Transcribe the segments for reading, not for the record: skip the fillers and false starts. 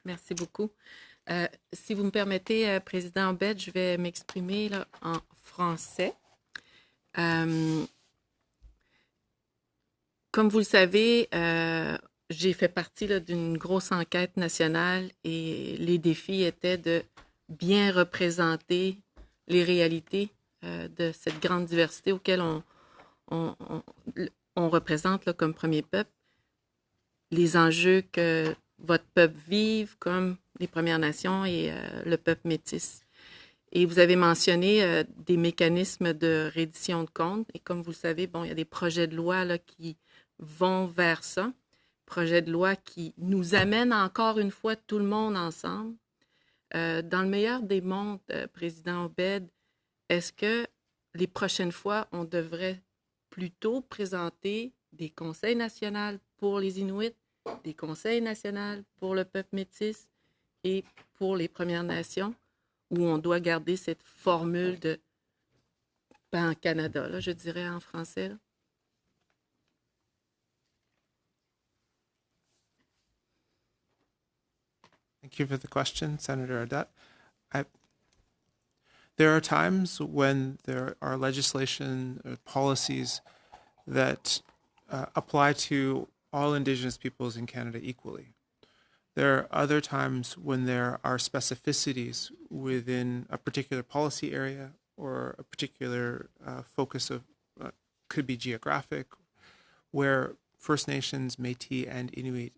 Merci beaucoup. Si vous me permettez, Président Obed, je vais m'exprimer là, en français. Euh, Comme vous le savez, j'ai fait partie là, d'une grosse enquête nationale et les défis étaient de bien représenter les réalités de cette grande diversité auquel on, on- on représente là, comme premier peuple, les enjeux que votre peuple vive comme les Premières Nations et le peuple métis. Et vous avez mentionné des mécanismes de reddition de comptes. Et comme vous le savez, bon, il y a des projets de loi là, qui vont vers ça. Projets de loi qui nous amènent encore une fois tout le monde ensemble. Dans le meilleur des mondes, Président Obed, est-ce que les prochaines fois, on devrait plutôt présenter des conseils nationaux pour les Inuits, des conseils nationaux pour le peuple métis et pour les Premières Nations, où on doit garder cette formule de pas en Canada, là, je dirais en français. Là. Thank you for the question, Senator Adat. There are times when there are legislation or policies that apply to all Indigenous peoples in Canada equally. There are other times when there are specificities within a particular policy area or a particular focus of, could be geographic, where First Nations, Métis, and Inuit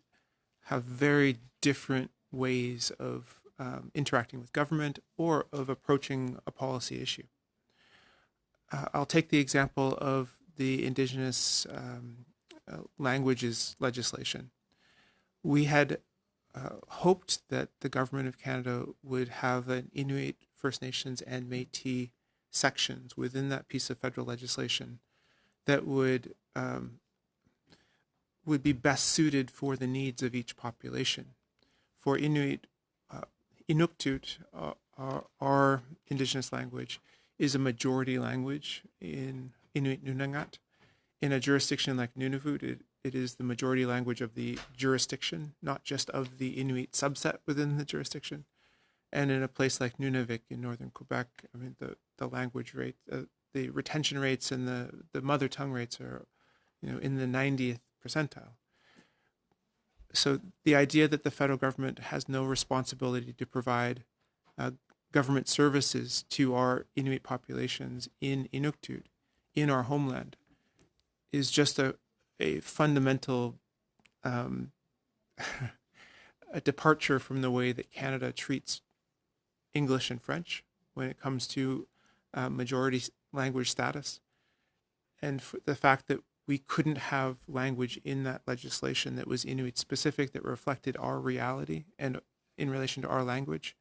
have very different ways of interacting with government or of approaching a policy issue. I'll take the example of the Indigenous languages legislation. We had hoped that the government of Canada would have an Inuit, First Nations, and Métis sections within that piece of federal legislation that would be best suited for the needs of each population. For Inuit, Inuktitut, our Indigenous language, is a majority language in Inuit Nunangat. In a jurisdiction like Nunavut, it is the majority language of the jurisdiction, not just of the Inuit subset within the jurisdiction. And in a place like Nunavik in northern Quebec, I mean, the language rate, the retention rates and the mother tongue rates are, in the 90th percentile. So the idea that the federal government has no responsibility to provide government services to our Inuit populations in Inuktitut, in our homeland, is just a fundamental a departure from the way that Canada treats English and French when it comes to majority language status. And the fact that we couldn't have language in that legislation that was Inuit specific, that reflected our reality and in relation to our language.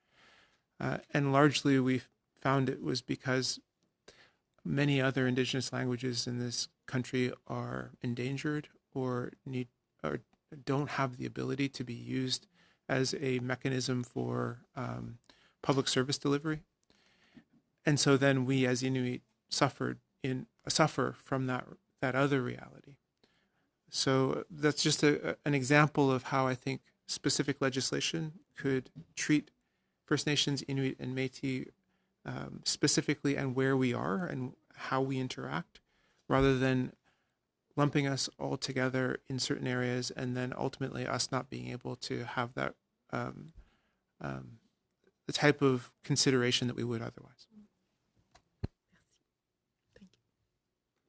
And largely we found it was because many other Indigenous languages in this country are endangered or don't have the ability to be used as a mechanism for public service delivery. And so then we as Inuit suffer from that other reality. So that's just an example of how I think specific legislation could treat First Nations, Inuit, and Métis specifically and where we are and how we interact, rather than lumping us all together in certain areas and then ultimately us not being able to have that the type of consideration that we would otherwise.